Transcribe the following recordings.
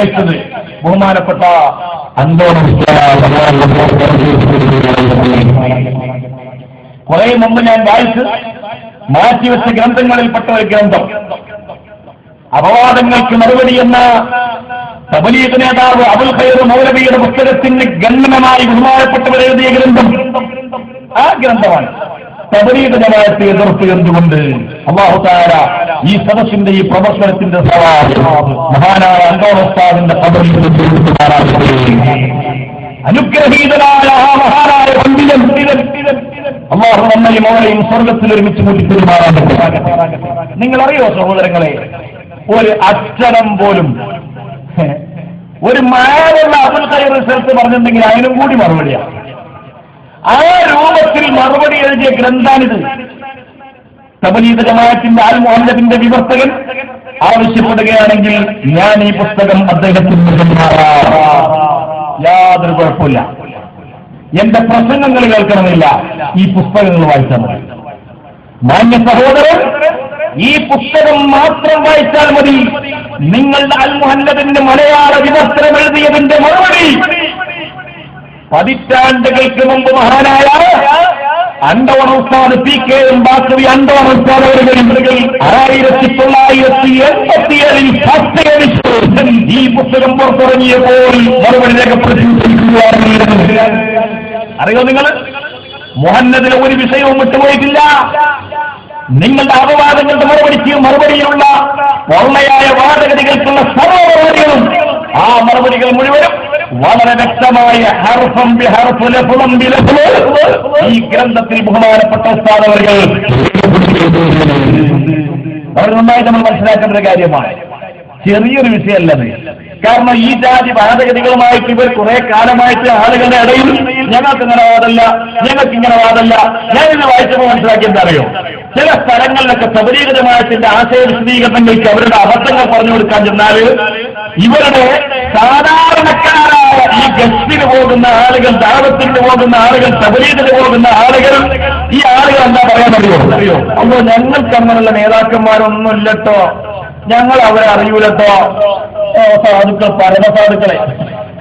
ബഹുമാനപ്പെട്ട കുറെ മുമ്പ് ഞാൻ വായിച്ച് മാറ്റിവെച്ച ഗ്രന്ഥങ്ങളിൽപ്പെട്ട ഒരു ഗ്രന്ഥം, അപവാദങ്ങൾക്ക് മറുപടി എന്ന തബ്ലീഗ് നേതാവ് അബുൽ ഖൈർ മൗലവിയുടെ പുസ്തകത്തിന് ഗണ്യമായി ബഹുമാനപ്പെട്ടവരെഴുതിയ ഗ്രന്ഥം. ആ ഗ്രന്ഥമാണ് തബ്ലീഗ് ജമാഅത്തെ എതിർത്ത് എന്തുകൊണ്ട് അല്ലാഹു തആല ഈ സദസ്സിന്റെ ഈ പ്രവർത്തനത്തിന്റെ സവാബ് മഹാനായ അൻവർ ഉസ്താദിന്റെ ഖബറിൽ അനുഗ്രഹീതനായ ആ മഹാനായ പണ്ഡിതൻ അല്ലാഹു നമ്മയും മോളെയും സ്വർഗത്തിൽ ഒരുമിച്ച് കൂട്ടിപ്പെരുമാറാൻ പറ്റും. നിങ്ങളറിയോ സഹോദരങ്ങളെ, ഒരു അക്ഷരം പോലും ഒരു മായുള്ള അബുൽ ഖൈർ റിസൾട്ട് പറഞ്ഞിട്ടുണ്ടെങ്കിൽ അതിനും കൂടി മറുപടിയാണ്. ആ രൂപത്തിൽ മറുപടി എഴുതിയ ഗ്രന്ഥാനിത്. തബ്ലീഗ് ജമാഅത്തിന്റെ അൽ മുഹല്ലബിന്റെ വിവർത്തകൻ ആവശ്യപ്പെടുകയാണെങ്കിൽ ഞാൻ ഈ പുസ്തകം അദ്ദേഹത്തിന് യാതൊരു കുഴപ്പമില്ല. എന്റെ പ്രസംഗങ്ങൾ കേൾക്കണമെന്നില്ല, ഈ പുസ്തകങ്ങൾ വായിച്ചാൽ മതി. മാന്യ സഹോദരൻ, ഈ പുസ്തകം മാത്രം വായിച്ചാൽ മതി. നിങ്ങളുടെ അൽ മുഹല്ലബിന്റെ മലയാള വിവർത്തനം എഴുതിയതിന്റെ മറുപടി പതിറ്റാണ്ടുകൾക്ക് മുമ്പ് മഹാനായ Anwar Ustad P K M Baqavi Anwar Ustad അവരുകൾ 1987 ഈ പുസ്തകം പുറത്തിറങ്ങിയപ്പോൾ മറുപടി രേഖപ്പെടുത്തിയിരിക്കുകയാണ്. അറിയോ നിങ്ങൾ, മുഹമ്മദിലെ ഒരു വിഷയവും വിട്ടുപോയിട്ടില്ല. നിങ്ങളുടെ അപവാദങ്ങളുടെ മറുപടിയുള്ള പൊള്ളയായ വാദഗതികൾക്കുള്ള സർവ്വമറുപടികളും ആ മറുപടികൾ മുഴുവനും വളരെ വ്യക്തമായ ഹർഫം ബിഹർഫ് ലഫ്ളം ബിലഫ്ള് ഈ ഗ്രന്ഥത്തിൽ ബഹുമാനപ്പെട്ട ഉസ്താദ് അവർ നന്നായി നമ്മൾ മനസ്സിലാക്കേണ്ട ഒരു കാര്യമാണ്. ചെറിയൊരു വിഷയമല്ലത്. കാരണം ഈ ജാതി വാദഗതികളുമായിട്ട് ഇവർ കുറെ കാലമായിട്ട് ആളുകളുടെ ഇടയിൽ ഞങ്ങൾക്കിങ്ങനെ വാദല്ല. ഞാനിത് വായിച്ചപ്പോൾ മനസ്സിലാക്കി എന്താ അറിയോ, ചില സ്ഥലങ്ങളിലൊക്കെ തബ്ലീഗ് ജമാഅത്തിന്റെ ആശയ വിശദീകരണങ്ങൾക്ക് അവരുടെ അബദ്ധങ്ങൾ പറഞ്ഞു കൊടുക്കാൻ ചെന്നാൽ ഇവരുടെ സാധാരണക്കാരായ ഈ ഗസ്റ്റിന് പോകുന്ന ആളുകൾ, ദാവത്തിന് പോകുന്ന ആളുകൾ, തബ്ലീഗിന് പോകുന്ന ആളുകൾ, ഈ ആളുകൾ എന്താ പറയാൻ അറിയോ, അപ്പോ ഞങ്ങൾക്ക് അങ്ങനെയുള്ള നേതാക്കന്മാരൊന്നും ഇല്ലട്ടോ, ഞങ്ങൾ അവരെ അറിയൂലട്ടോ. സാധുക്കൾ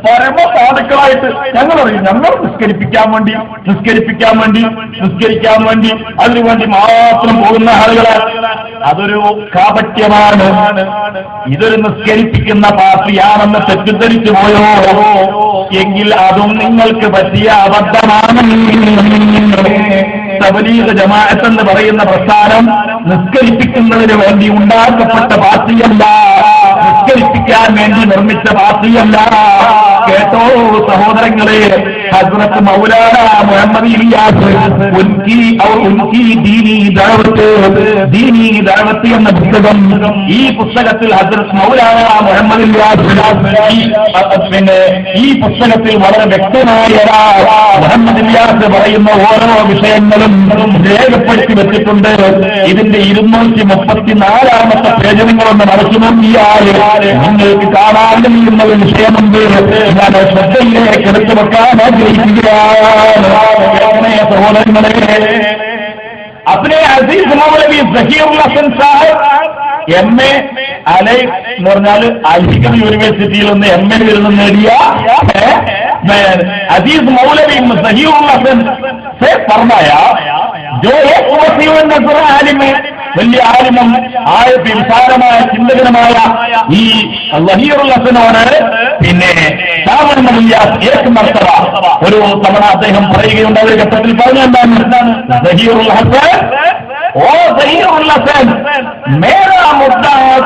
പരമസാധുക്കളായിട്ട് ഞങ്ങൾ അറിയും. ഞങ്ങൾ നിസ്കരിക്കാൻ വേണ്ടി അതിനുവേണ്ടി മാത്രം പോകുന്ന ആളുകളെ, അതൊരു കാപട്യമാണ്. ഇതൊരു നിസ്കരിപ്പിക്കുന്ന പാർട്ടിയാണെന്ന് തെറ്റിദ്ധരിച്ചു പോയോ എങ്കിൽ അതും നിങ്ങൾക്ക് പറ്റിയ അബദ്ധമാണ്. തബ്ലീഗ് ജമാഅത്ത് എന്ന് പറയുന്ന പ്രസ്ഥാനം നിസ്കരിപ്പിക്കുന്നതിന് വേണ്ടി ഉണ്ടാക്കപ്പെട്ട പാർട്ടിയല്ല, നിസ്കരിപ്പിക്കാൻ വേണ്ടി നിർമ്മിച്ച പാർട്ടിയല്ല. കേട്ടോ സഹോദരങ്ങളെ, ഹസ്രത്ത് മൗലാന മുഹമ്മദ് ഇലിയാസ് ഉൻകി ദീനി ദഅവത്ത് എന്ന പുസ്തകം, ഈ പുസ്തകത്തിൽ ഹസ്രത്ത് മൗലാന മുഹമ്മദ് ഇലിയാസ് ഈ പുസ്തകത്തിൽ വളരെ വ്യക്തമായ മുഹമ്മദ് ഇലിയാസ് പറയുന്ന ഓരോ വിഷയങ്ങളും രേഖപ്പെടുത്തി വെച്ചിട്ടുണ്ട്. ഇതിന്റെ 234 പേജ് നിങ്ങളൊന്ന് മറച്ചു നോക്കിയാൽ നിങ്ങൾക്ക് കാണാൻ കഴിയുന്ന ഒരു വിഷയമുണ്ട്. ഞാൻ ശ്രദ്ധയിലേക്ക് എടുത്തു വെക്കാൻ ആഗ്രഹിക്കുകയാണ് സഹോദരങ്ങളെ. അപ്നെ അസീസ് മൗലവി സഹീറുൽ ഹസൻ സാഹിബ് MA അലൈ എന്ന് പറഞ്ഞാൽ അലിഗർ യൂണിവേഴ്സിറ്റിയിൽ നിന്ന് MA ബിരുദം നേടിയ അസീസ് മൗലവി സഹീറുൽ ഹസൻ से फरमाया जो एक वसी नजर आलिम വലിയ ആലിമും ആയത്തിൽ വിശാലമായ ചിന്തകനുമായ ഈ സഹീറുൽ ഹസനോട് പിന്നെ ഏക മർത്തബ ഒരു തവണ അദ്ദേഹം പറയുകയുണ്ട്. ഒരു ഘട്ടത്തിൽ പറഞ്ഞ എന്താണ്, സഹീറുൽ ഹസൻ, ഓ സഹീറുൽ ഹസൻ, മേരാ മുദ്ദ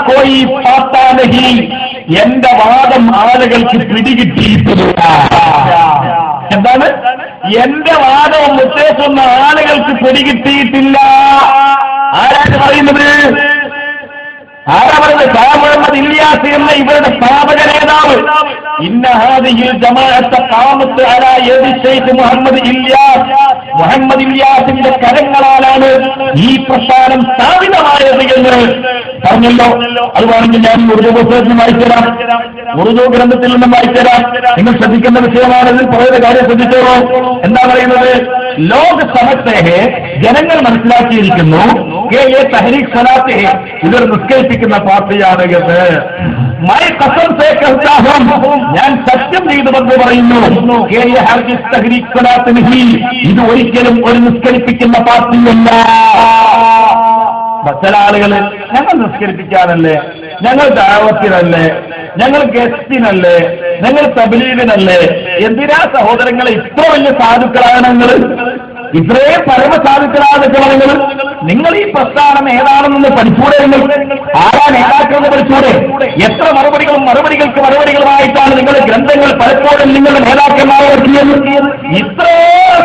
കോയി പാത്താ നഹി, എന്റെ വാദം ആളുകൾക്ക് പിടികിട്ടിയിട്ടില്ല. എന്താണ്, എന്റെ വാദവും ഉദ്ദേശിക്കുന്ന ആളുകൾക്ക് പിടികിട്ടിയിട്ടില്ല. ആരാണ് പറയുന്നത്? ആരാ പറയുന്നത്? ഷാ മുഹമ്മദ് ഇലിയാസ് എന്ന ഇവരുടെ സ്ഥാപക നേതാവ്. ഇന്ന ഹാദിഹിൽ ജമാഅത്ത് ഖാമത്ത് അലാ യദി ശൈഖ് മുഹമ്മദ് ഇലിയാസിന്റെ കരങ്ങളാലാണ് ഈ പ്രസ്ഥാനം സ്ഥാപിതമായത് എന്ന് പറഞ്ഞല്ലോ. അതുവാണെങ്കിൽ ഞാൻ ഉറുദു പുസ്തകത്തിൽ വായിച്ചുതരാം, ഉറുദു ഗ്രന്ഥത്തിൽ നിന്നും വായിച്ചുതരാം. നിങ്ങൾ ശ്രദ്ധിക്കേണ്ട വിഷയമാണിത്. പറയുന്ന കാര്യം ശ്രദ്ധിച്ചോളൂ. എന്താ പറയുന്നത്? ലോക സമത്തെ ജനങ്ങൾ മനസ്സിലാക്കിയിരിക്കുന്നു KA തഹരീഖ് സലാത്ത് ഇവർ നിസ്കരിപ്പിക്കുന്ന പാർട്ടിയാണ് എന്ന് മൈ ഖസം സേ കഹ്താ ഹൂം, ഞാൻ സത്യം ചെയ്തുവെന്ന് പറയുന്നു. KA ഹർജിസ് തഹരീഖ് സലാത്ത് നഹി, ഇത് ഒരിക്കലും ഒരു നിസ്കരിപ്പിക്കുന്ന പാർട്ടിയല്ല. ചില ആളുകൾ ഞങ്ങൾ നിസ്കരിപ്പിക്കാനല്ലേ, ഞങ്ങൾ ദഅവത്തിനല്ലേ, ഞങ്ങൾ ഗസ്റ്റിനല്ലേ, ഞങ്ങൾ തബ്ലീഗിനല്ലേ. എന്തിനാ സഹോദരങ്ങളെ ഇത്ര വലിയ സാധുക്കളാണ് നിങ്ങൾ, ഇത്രയും പരമസാധുക്കളാണ് നിങ്ങൾ? നിങ്ങൾ ഈ പ്രസ്ഥാനം ഏതാണെന്ന് പഠിച്ചൂടെ? ആരാ നേതാക്കളെന്ന് പഠിച്ചൂടെ? എത്ര മറുപടികൾക്ക് മറുപടികളുമായിട്ടാണ് നിങ്ങളുടെ ഗ്രന്ഥങ്ങൾ പലപ്പോഴും നിങ്ങളുടെ നേതാക്കന്മാരെ എത്തിയത്. ഇത്ര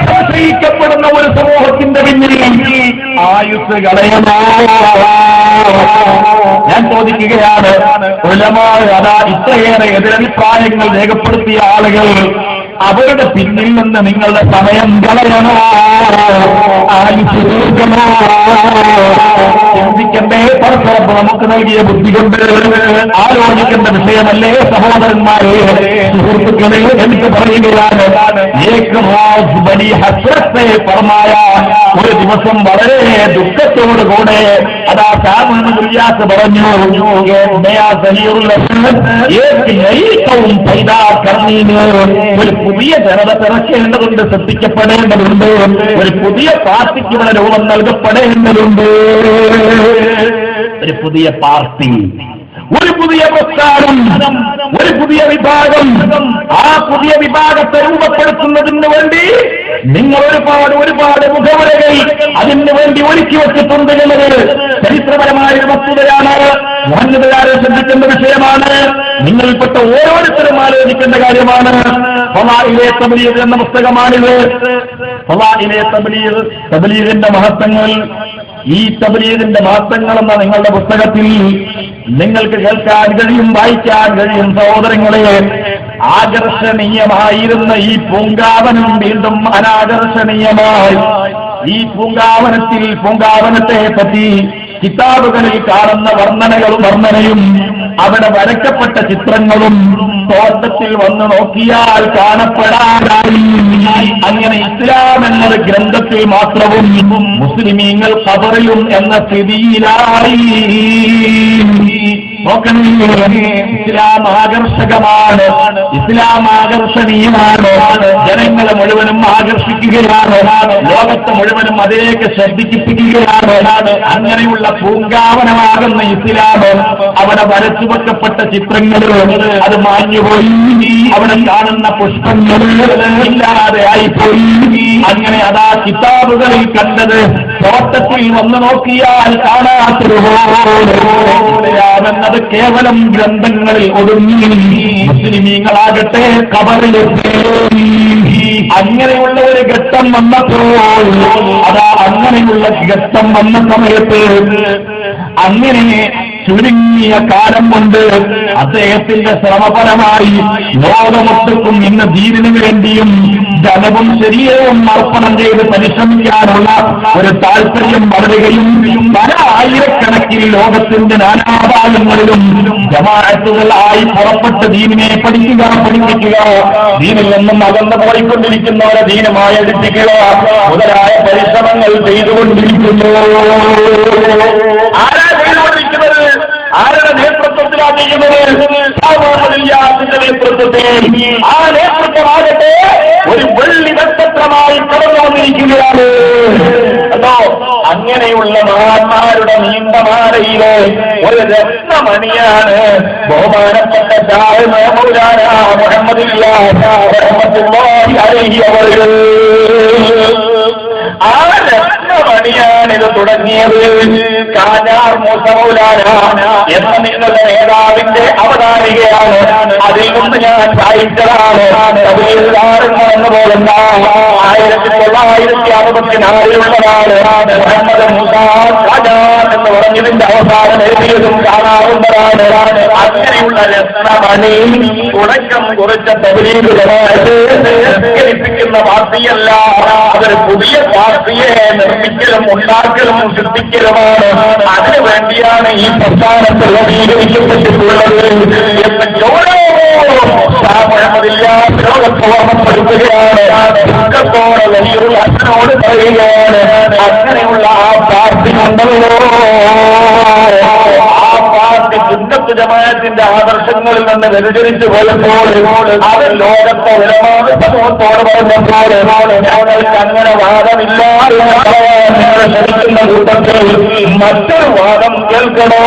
സംശയിക്കപ്പെടുന്ന ഒരു സമൂഹത്തിന്റെ പിന്നിൽ ആയുസ് കളയണോ? ഞാൻ ചോദിക്കുകയാണ്, ഉലമാ അതാ ഇത്രയേറെ എതിരഭിപ്രായങ്ങൾ രേഖപ്പെടുത്തിയ ആളുകൾ, അവരുടെ പിന്നിൽ നിന്ന് നിങ്ങളുടെ സമയം കളയണോ? ആയുസ് തീർക്കണോ? ചിന്തിക്കണ്ടേ? പരസ്പരം നമുക്ക് നൽകിയ ബുദ്ധി കൊണ്ട് ആലോചിക്കേണ്ട വിഷയമല്ലേ സഹോദരന്മാരെ, സുഹൃത്തുക്കളെ? എനിക്ക് പറയുകയാണ്, പരമായ ഒരു ദിവസം വളരെ ദുഃഖത്തോടുകൂടെ അതാ സാമുല്യാസ് പറഞ്ഞു, ഒരു പുതിയ ജനത പിറക്കേണ്ടതുണ്ട്, സൃഷ്ടിക്കപ്പെടേണ്ടതുണ്ട്, ഒരു പുതിയ പാർട്ടിക്ക് ഇവിടെ രൂപം നൽകപ്പെടേണ്ടതുണ്ട്. ഒരു പുതിയ പാർട്ടി, ഒരു പുതിയ പ്രസ്ഥാനം, ഒരു പുതിയ വിഭാഗം. ആ പുതിയ വിഭാഗത്തെ രൂപപ്പെടുത്തുന്നതിന് വേണ്ടി നിങ്ങൾ ഒരുപാട് മുഖവരകൾ അതിന് വേണ്ടി ഒരുക്കി വെച്ചിട്ടുണ്ട് എന്നത് ചരിത്രപരമായ ഒരു വസ്തുതയാണ്. മുഹമ്മദുകാരെ ശ്രദ്ധിക്കേണ്ട വിഷയമാണ്. നിങ്ങളിൽപ്പെട്ട ഓരോരുത്തരും ആലോചിക്കേണ്ട കാര്യമാണ്. ഫളാഇലെ തബ്ലീഗ് എന്ന പുസ്തകമാണിത്. ഫളാഇലെ തബ്ലീഗ്, തബ്ലീഗിന്റെ മഹത്വങ്ങൾ. ഈ തബ്ലീഗിന്റെ മഹത്വങ്ങൾ എന്ന നിങ്ങളുടെ പുസ്തകത്തിൽ നിങ്ങൾക്ക് കേൾക്കാൻ കഴിയും, വായിക്കാൻ കഴിയും. സഹോദരങ്ങളെ, ആകർഷണീയമായിരുന്ന ഈ പൂങ്കാവനം വീണ്ടും അനാകർഷണീയമായി. ഈ പൂങ്കാവനത്തെ പറ്റി കിതാബുകളിൽ കാണുന്ന വർണ്ണനയും അവിടെ വരയ്ക്കപ്പെട്ട ചിത്രങ്ങളും തോട്ടത്തിൽ വന്ന് നോക്കിയാൽ കാണപ്പെടാനായി. അങ്ങനെ ഇസ്ലാം എന്നത് ഗ്രന്ഥത്തിൽ മാത്രവും മുസ്ലിമീങ്ങൾ ഖബറിലും എന്ന സ്ഥിതിയിലായി. ഇസ്ലാം ആകർഷകമാണ്, ഇസ്ലാം ആകർഷണീയമാണ്, ജനങ്ങളെ മുഴുവനും ആകർഷിക്കുകയാണ്, ലോകത്തെ മുഴുവനും അതിലേക്ക് ശ്രദ്ധിപ്പിക്കുകയാണ്. അങ്ങനെയുള്ള പൂങ്കാവനമാകുന്ന ഇസ്ലാം അവിടെ വരച്ചു വെക്കപ്പെട്ട ചിത്രങ്ങൾ അത് മാഞ്ഞുപോയി, അവിടെ കാണുന്ന പുഷ്പങ്ങൾ ഇല്ലാതെ ആയിപ്പോയി. അങ്ങനെ അതാ കിതാബുകളിൽ കണ്ടത് തോട്ടത്തിൽ വന്നു നോക്കിയാൽ കാണാത്തതുപോലെയാണെന്നത് കേവലം ഗ്രന്ഥങ്ങളിൽ ഒതുങ്ങി. മുസ്ലിമീങ്ങളാകട്ടെ ഖബറിലെത്തി. അങ്ങനെയുള്ള ഒരു ഘട്ടം വന്നപ്പോൾ അതാ അങ്ങനെയുള്ള ഘട്ടം വന്ന സമയത്ത് അങ്ങനെ ചുരുങ്ങിയ കാലം കൊണ്ട് അദ്ദേഹത്തിന്റെ ശ്രമപരമായി ലോകമൊട്ടുക്കും ഇന്ന് ദീനിനു വേണ്ടിയും ധനവും ശരീരവും അർപ്പണം ചെയ്ത് പരിശ്രമിക്കാനുള്ള ഒരു താല്പര്യം വളരുകയും പല ആയിരക്കണക്കിന് ലോകത്തിന്റെ നാനാഭാഗങ്ങളിലും ജമാഅത്തുകളായി പുറപ്പെട്ട് ദീനിനെ പഠിപ്പിക്കുക, ദീനിൽ നിന്നും അകന്നു പോയിക്കൊണ്ടിരിക്കുന്നവരെ ദീനുമായി എടുപ്പിക്കുക മുതലായ പരിശ്രമങ്ങൾ ചെയ്തുകൊണ്ടിരിക്കുന്നു. ആരാ ചെയ്തുകൊണ്ടിരിക്കുന്നത്? ആരുടെ നേതൃത്വത്തിലാണ് ചെയ്യുന്നത്? നേതൃത്വത്തിൽ. ആ നേതൃത്വമാകട്ടെ ഒരു വെള്ളി നക്ഷത്രമായി കടന്നു വന്നിരിക്കുകയാണ്. അതോ അങ്ങനെയുള്ള മഹാന്മാരുടെ നീണ്ട മാലയിലെ ഒരു രത്നമണിയാണ് ബഹുമാനപ്പെട്ട മൗലാന റഹ്മത്തുള്ളാഹി അലൈഹി അവർ. ആ രത്നമണിയാണിത് തുടങ്ങിയത്. കാഞ്ഞാർ മൂസ മൗലാന എന്ന നിങ്ങളുടെ നേതാവിന്റെ അവതാരികയാണ്. അതിൽ നിന്ന് ഞാൻ വായിച്ചതാണ്. എന്ന പോലെന്ത 1964 മുഹമ്മദ് മൂസ ഖാജാൻ എന്ന് പറഞ്ഞതിന്റെ അവസാനം എഴുതിയതും കാണാവുന്നതാണ്. അങ്ങനെയുള്ള രത്നമണി തുടക്കം കുറിച്ച തബ്ലീഗ് ജമാഅത്ത് നിസ്കരിപ്പിക്കുന്ന പാർട്ടിയല്ല, അതൊരു പുതിയ പാർട്ടിയെ നിർമ്മിക്കലും ഉണ്ടാക്കലും സൃഷ്ടിക്കലുമാണ്. അതിനു വേണ്ടിയാണ് ഈ പ്രസ്ഥാനത്ത് രൂപീകരിക്കപ്പെട്ടിട്ടുള്ളത് എന്ന് ലോകത്തെ ഓർമ്മപ്പെടുത്തുകയാണ്. ദുഃഖത്തോടെ വലിയൊരു അച്ഛനോട് പറയുകയാണ്. അങ്ങനെയുള്ള ആ പാർട്ടി ഉണ്ടല്ലോ, ആ പാർട്ടി സുന്നത്ത് ജമാഅത്തിന്റെ ആദർശങ്ങളിൽ നിന്ന് വ്യതിചരിച്ചു പോയപ്പോൾ അവർ ലോകത്തെ വിലമാനത്തോട് പറഞ്ഞപ്പോൾ ഞങ്ങൾക്ക് അങ്ങനെ വാദമില്ല എന്ന് പറയാൻ നിങ്ങൾ ശ്രമിക്കുന്ന കൂട്ടത്തിൽ മറ്റൊരു വാദം കേൾക്കണോ?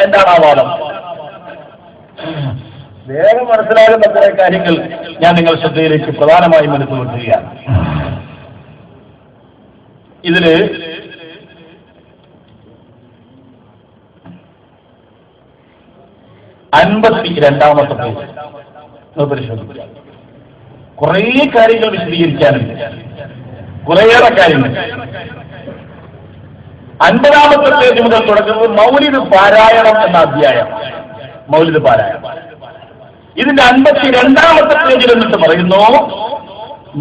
എന്താണ് ആ വാദം? വേറെ മനസ്സിലാകുന്ന ചില കാര്യങ്ങൾ ഞാൻ നിങ്ങൾ ശ്രദ്ധയിലേക്ക് പ്രധാനമായും എടുത്തു കൊണ്ടുവരികയാണ്. ഇതില് 52-ാമത്തെ പേജ് പരിശോധിക്കുക. കുറേ കാര്യങ്ങൾ വിശദീകരിക്കാനുണ്ട്, കുറേയേറെ കാര്യങ്ങൾ. 50-ാമത്തെ പേജ് മുതൽ തുടങ്ങുന്നത് മൗലിദ് പാരായണം എന്ന അധ്യായം. മൗലിദ് പാരായണം ഇതിന്റെ 52-ാമത്തെ പേജിൽ എന്നിട്ട് പറയുന്നു,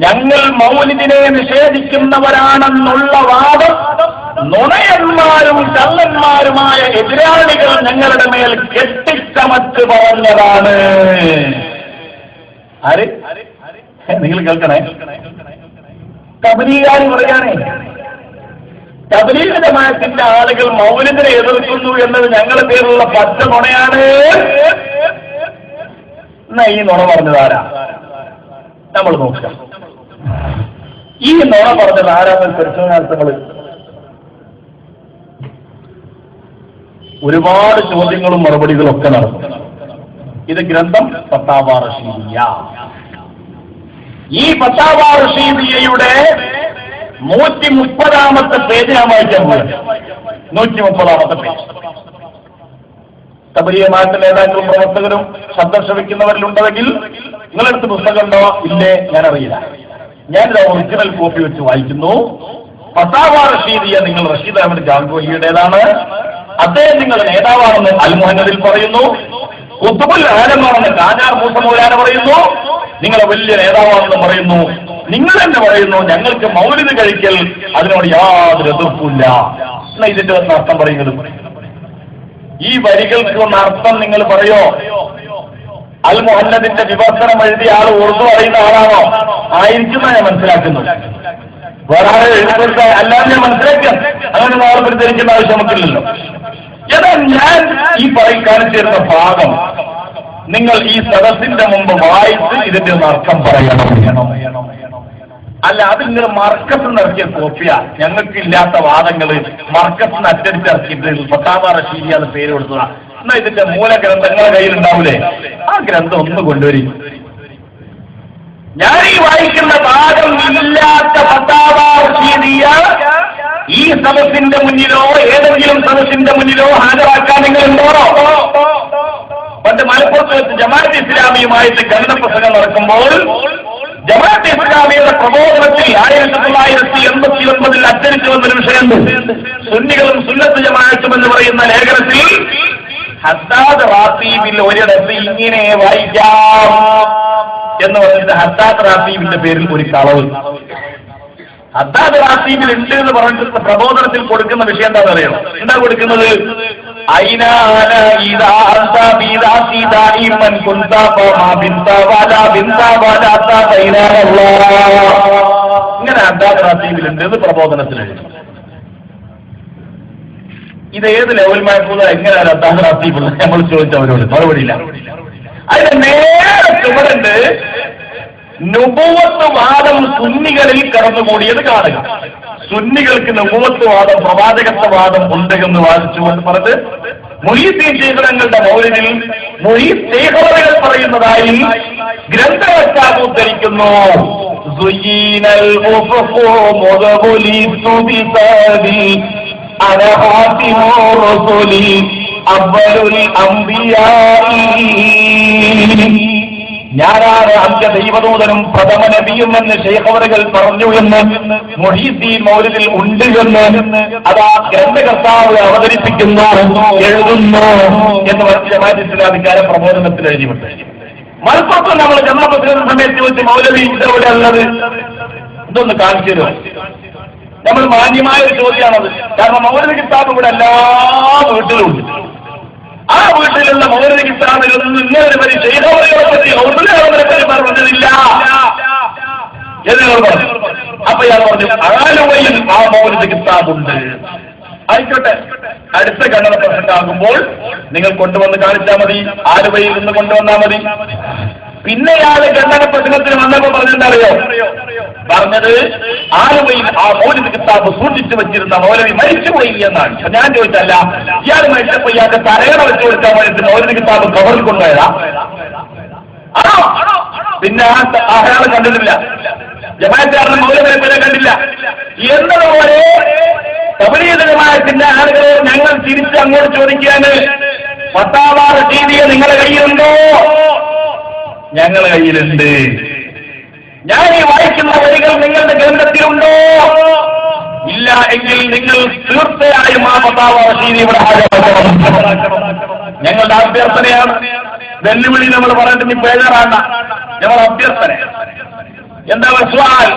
ഞങ്ങൾ മൗലിദിനെ നിഷേധിക്കുന്നവരാണെന്നുള്ള വാദം നുണയന്മാരും കള്ളന്മാരുമായ എതിരാളികൾ ഞങ്ങളുടെ മേൽ കെട്ടിച്ചമച്ച് പറഞ്ഞതാണ്. ആര്? നിങ്ങൾ കേൾക്കണേ, തബ്ലീഗുകാർ പറയാനേ. തബ്ലീഗ് ജമാഅത്തിന്റെ ആളുകൾ മൗലിദിനെ എതിർക്കുന്നു എന്നത് ഞങ്ങളുടെ പേരിലുള്ള പച്ച നുണയാണ്. എന്നാ ഈ നുണ പറഞ്ഞതാരാ? നമ്മൾ നോക്കാം. ഈ നുണ പറഞ്ഞത് ആരാണെന്ന് പരിശോധനാർത്ഥങ്ങൾ ഒരുപാട് ചോദ്യങ്ങളും മറുപടികളും ഒക്കെ നടക്കും. ഇത് ഗ്രന്ഥം ഫത്താവ റഷീദിയ. ഈ ഫത്താവ റഷീദിയയുടെ 130-ാമത്തെ പേജ് ഞാൻ വായിക്കാൻ പോകുന്നത്. 130-ാമത്തെ പേജ്. തബ്ലീഗ് നേതാക്കളും പ്രവർത്തകരും ശബ്ദം ശ്രമിക്കുന്നവരിലുണ്ടെങ്കിൽ നിങ്ങളെടുത്ത് പുസ്തകം ഉണ്ടോ ഇല്ലേ ഞാനറിയില്ല. ഞാനിത് ഒറിജിനൽ കോപ്പി വെച്ച് വായിക്കുന്നു. ഫത്താവ റഷീദിയ നിങ്ങൾ റഷീദ് അഹമ്മദ് ഗാംഗുഹിയുടേതാണ്. അദ്ദേഹം നിങ്ങളുടെ നേതാവാണെന്ന് അൽ മുഹന്നദിൽ പറയുന്നു. ഖുത്ബുൽ ആലമാണെന്ന് കാജാർ മൂസ മൗലാന പറയുന്നു. നിങ്ങളെ വലിയ നേതാവാണെന്ന് പറയുന്നു. നിങ്ങൾ തന്നെ പറയുന്നു ഞങ്ങൾക്ക് മൗലിദ് കഴിക്കൽ അതിനോട് യാതൊരു എതിർപ്പില്ല. എന്നാ ഇതിന്റെ ഒന്ന് അർത്ഥം പറയുന്നത്, ഈ വരികൾക്ക് ഒന്ന് അർത്ഥം നിങ്ങൾ പറയോ? അൽ മുഹന്നദിന്റെ വിവർത്തനം എഴുതിയ ആൾ ഉറുദു അറിയുന്ന ആളാണോ? ആയിരിക്കുന്ന ഞാൻ മനസ്സിലാക്കുന്നു. വേറെ ആളെ എഴുതിക്കൊടുത്ത അല്ലാതെ ഞാൻ മനസ്സിലാക്കാം. അങ്ങനെ നാളെ പരിധരിക്കേണ്ട ആവശ്യം നമുക്കില്ലല്ലോ. ഏതാ ഞാൻ ഈ കാണിച്ചു തരുന്ന ഭാഗം നിങ്ങൾ ഈ സദസ്സിന്റെ മുമ്പ് വായിച്ച് ഇതിന്റെ ഒന്ന് അർത്ഥം പറയണം. അല്ല, അതിങ്ങനെ മർക്കത്ത് ഇറക്കിയ കോപ്പിയാ. ഞങ്ങൾക്ക് ഇല്ലാത്ത വാദങ്ങള് മർക്കത്തിന് അച്ചടിച്ചിറക്കിയിട്ട് ഫത്താവ റഷീദിയ എന്ന് പേര് കൊടുത്തതാ. എന്നാ ഇതിന്റെ മൂലഗ്രന്ഥങ്ങളുടെ കയ്യിലുണ്ടാവൂലേ? ആ ഗ്രന്ഥം ഒന്ന് കൊണ്ടുവരും. ഞാൻ ഈ വായിക്കുന്ന ഭാഗം ഇല്ലാത്ത ഫത്താവ റഷീദിയ ഈ സദസ്സിന്റെ മുന്നിലോ ഏതെങ്കിലും സദസ്സിന്റെ മുന്നിലോ ഹാജരാക്കാൻ നിങ്ങളുണ്ടോ? പണ്ട് മലപ്പുറത്ത് വെച്ച് ജമാഅത്ത് ഇസ്ലാമിയുമായിട്ട് ഖണ്ഡന പ്രസംഗം നടക്കുമ്പോൾ ജമാഅത്ത് ഇസ്ലാമിയുടെ പ്രബോധനത്തിൽ 1989 അച്ചടിച്ചു വന്നൊരു വിഷയമുണ്ട്. സുന്നികളും സുന്നത്ത് ജമാഅത്തും എന്ന് പറയുന്ന ലേഖനത്തിൽ ഹദ്ദാദ് റാത്തീബിൽ ഒരിടത്ത് ഇങ്ങനെ വായിക്കാം എന്ന് പറഞ്ഞിട്ട് ഹദ്ദാദ് റാത്തീബിന്റെ പേരിൽ ഒരു കളവ് ഹദ്ദാദ് റാത്തീബിൽ ഉണ്ട് എന്ന് പറഞ്ഞിട്ട് പ്രബോധനത്തിൽ കൊടുക്കുന്ന വിഷയം എന്താണെന്ന് അറിയണം. എന്താ കൊടുക്കുന്നത്? ഇങ്ങനെ ഹദ്ദാദ് റാത്തീബിലുണ്ട് എന്ന് പ്രബോധനത്തിൽ എഴുതി. ഇത് ഏത് ലെവൽ മയക്കൂത എങ്ങനെയാണ് ഹദ്ദാദ് റാത്തീബ് നമ്മൾ ചോദിച്ചവരോട് മറുപടിയില്ല. അതിന് നേരെ ചുമടുണ്ട് നുബുവത്ത് വാദം സുന്നികളിൽ കടന്നുകൂടിയത് കാണുക. സുന്നികൾക്ക് നുബുവത്ത് വാദം പ്രവാചകത്വവാദം ഉണ്ട് എന്ന് വാദിച്ചുകൊണ്ട് പറഞ്ഞത് മുഹീദ്ദീൻ ശൈഖുകളുടെ മൗലിദിൽ മുഹീദ് ശൈഖുകൾ പറയുന്നതായി ഗ്രന്ഥവക്താവ് ഉദ്ധരിക്കുന്നു. ഞാനാണ് അന്ത്യ ദൈവദൂതനും പ്രഥമ നബിയും എന്ന് ശൈഖുകൾ പറഞ്ഞു എന്ന് മുഹീദ്ദീൻ മൗലിദിൽ ഉണ്ട് എന്ന് അതാ ഗ്രന്ഥകർത്താവ് അവതരിപ്പിക്കുന്നു, എഴുതുന്നു എന്ന് മറ്റ് ജമാഅത്ത് ഇസ്ലാമിക്കാരെ പ്രബോധനത്തിൽ എഴുതിവിട്ട്. മലപ്പുറത്ത് നമ്മൾ ജന്മപ്രസിദ്ധ സമയത്ത് വെച്ച് മൗലവി ഇതവിടെ ഉള്ളത് ഇതൊന്ന് കാണിച്ചു തരുമോ? നമ്മൾ മാന്യമായ ഒരു ചോദ്യമാണത്. കാരണം മൗലവി കിതാബ് ഇവിടെ എല്ലാ വീട്ടിലും ഉണ്ട്. ആ വീട്ടിലുള്ള മൗലവി കിതാബിലൊന്നും ഇങ്ങനെ ഒരു പരി ശൈഖുകളെ പറ്റി ഔദുലകളെ പറ്റി പറഞ്ഞതില്ല. എന്ന് ഞങ്ങൾ പറഞ്ഞു. അപ്പൊ ഇയാൾ പറഞ്ഞു ആലുവയിൽ ആ മൗലിദ് കിതാബുണ്ട്. ആയിക്കോട്ടെ, അടുത്ത ഖണ്ഡന പ്രസംഗമാകുമ്പോൾ നിങ്ങൾ കൊണ്ടുവന്ന് കാണിച്ചാൽ മതി, ആലുവയിൽ നിന്ന് കൊണ്ടുവന്നാൽ മതി. പിന്നെ ഇയാള് ഖണ്ഡന പ്രസംഗത്തിന് വന്നപ്പോ പറഞ്ഞിട്ടറിയോ? പറഞ്ഞത് ആലുവയിൽ ആ മൗലിദ് കിതാബ് സൂക്ഷിച്ചു വെച്ചിരുന്ന മൗലവി മരിച്ചുപോയി എന്നാണ്. ഞാൻ ചോദിച്ചല്ല, ഇയാൾ മരിച്ചപ്പോ ഇയാൾക്ക് തലയണ വെച്ചു കൊടുക്കാൻ വേണ്ടിട്ട് മൗലിദ് കിതാബ് കവറിൽ കൊണ്ടുപോയതാ ആണോ? പിന്നെ അയാളെ കണ്ടിട്ടില്ല, ജമാഅത്തുകാരന്റെ മൗലവിയെ പോലെ കണ്ടില്ല എന്നതുപോലെ തബ്ലീഗ് ജമാഅത്തിന്റെ ആളുകളെ ഞങ്ങൾ തിരിച്ച് അങ്ങോട്ട് ചോദിക്കുകയാണ്, ഫത്താവ റഷീദിയ നിങ്ങളുടെ കയ്യിലുണ്ടോ? ഞങ്ങളുടെ കയ്യിലുണ്ട്. ഞാൻ ഈ വായിക്കുന്ന വരികൾ നിങ്ങളുടെ ഗ്രന്ഥത്തിലുണ്ടോ? ഇല്ല എങ്കിൽ നിങ്ങൾ തീർച്ചയായും ആ ഫത്താവ റഷീദി ഇവിടെ ഹാജരാക്കണം. ഞങ്ങളുടെ അഭ്യർത്ഥനയാണ്. വെല്ലുവിളി നമ്മൾ പറഞ്ഞിട്ട് നീ ബേജാറാണ്ട, ഞങ്ങൾ അഭ്യർത്ഥന എന്താ വസ്വാൽ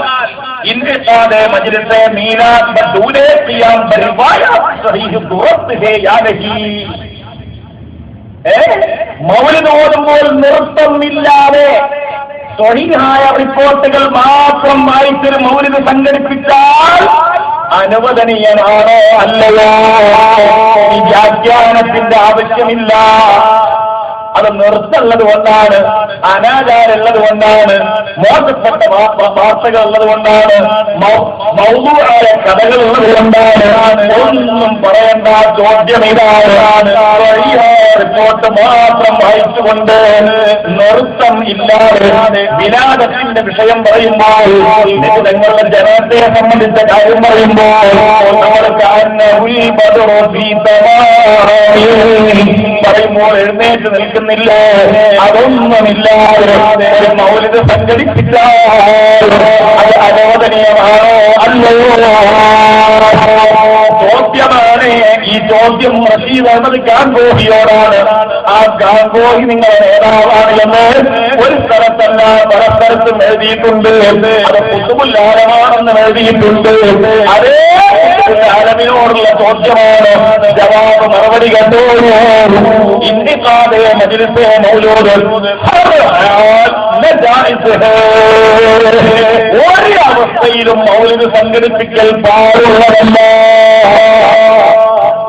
ഇൻഖിസാദെ മജ്ലിസെ മീലാദ് ബദൂലെ ഖിയാം ബരിവായാത് സഹീഹ് ദുറത്ത് ഹേ യാ നഹി. മൗലിദ് ഓതുമ്പോൾ നൃത്തമില്ലാതെ സ്വഹീഹായ റിപ്പോർട്ടുകൾ മാത്രം വായിച്ചൊരു മൗലിദ് സംഘടിപ്പിച്ചാൽ അനുവദനീയമാണോ അല്ലയോ? ഈ വ്യാഖ്യാനത്തിന്റെ ആവശ്യമില്ല. അത് നിർത്തുള്ളത് കൊണ്ടാണ്, അനാചാരമുള്ളത് കൊണ്ടാണ്, മോശപ്പെട്ട വാർത്തകൾ ഉള്ളത് കൊണ്ടാണ്, മൗലൂആയ കഥകൾ ഉള്ളത് കൊണ്ടാണ്. ഒന്നും പറയേണ്ട, ചോദ്യം ഇതാണ്. റിപ്പോർട്ട് മാത്രം വായിച്ചുകൊണ്ട് നൃത്തം ഇല്ലാതെ വിലാദത്തിന്റെ വിഷയം പറയുമ്പോൾ, നിങ്ങളുടെ ജനത്തെ സംബന്ധിച്ച കാര്യം പറയുമ്പോൾ പറയുമ്പോൾ എഴുന്നേറ്റ് നിൽക്കുന്നില്ല. അതൊന്നുമില്ലാതെ ഒരു മൗലിദ് സംഘടിപ്പിച്ചാൽ അത് അനുവദനീയമാണോ അല്ലയോ? ചോദ്യമാണ്. ഈ ചോദ്യം റഷീദ് അഹമ്മദ് ഗാംഗോഹിയോടാണ്. ആ ഗാംഗോഹി നിങ്ങളുടെ നേതാവാണ് എന്ന് ഒരു സ്ഥലത്തല്ല പല സ്ഥലത്തും എഴുതിയിട്ടുണ്ട്. അത് ഖുതുബുൽ ആലമാണെന്ന് എഴുതിയിട്ടുണ്ട്. അതേ ആലമിനോടുള്ള ചോദ്യമാണ്. ജവാബ് മറുപടി കണ്ടു. ഇന്തിഖാദെ മജ്ലിസെ മൗലൂദ് ഒരു അവസ്ഥയിലും മൗലിദ് സംഘടിപ്പിക്കൽ പാടുള്ളതല്ല.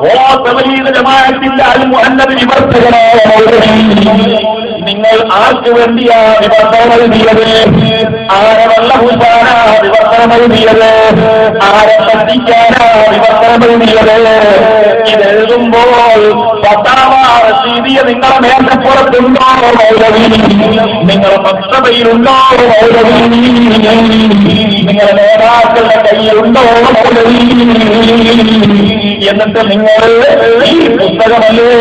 ഓ തബ്ലീഗ് ജമാഅത്തിന്റെ അൽ മുഹന്നദ് വിമർശകനായ മൗലവി, നിങ്ങൾ ആർക്ക് വേണ്ടിയാ വിവർത്തനം എഴുതിയത്? ആരെ വെള്ളപൂശാനാ വിവർത്തനം എഴുതിയത്? ആരെ പറ്റിക്കാനാ വിവർത്തനം എഴുതിയത്? ഇതെഴുതുമ്പോൾ ഫത്താവ റഷീദിയ നിങ്ങളെ മേശപ്പുറത്തുണ്ടോ മൗലവി? നിങ്ങളെ മക്തബയിലുണ്ടോ മൗലവി? നിങ്ങളുടെ നേതാക്കളുടെ കയ്യിലുണ്ടോ മൗലവി? എന്നിട്ട് നിങ്ങൾ ഈ പുസ്തകമല്ലേ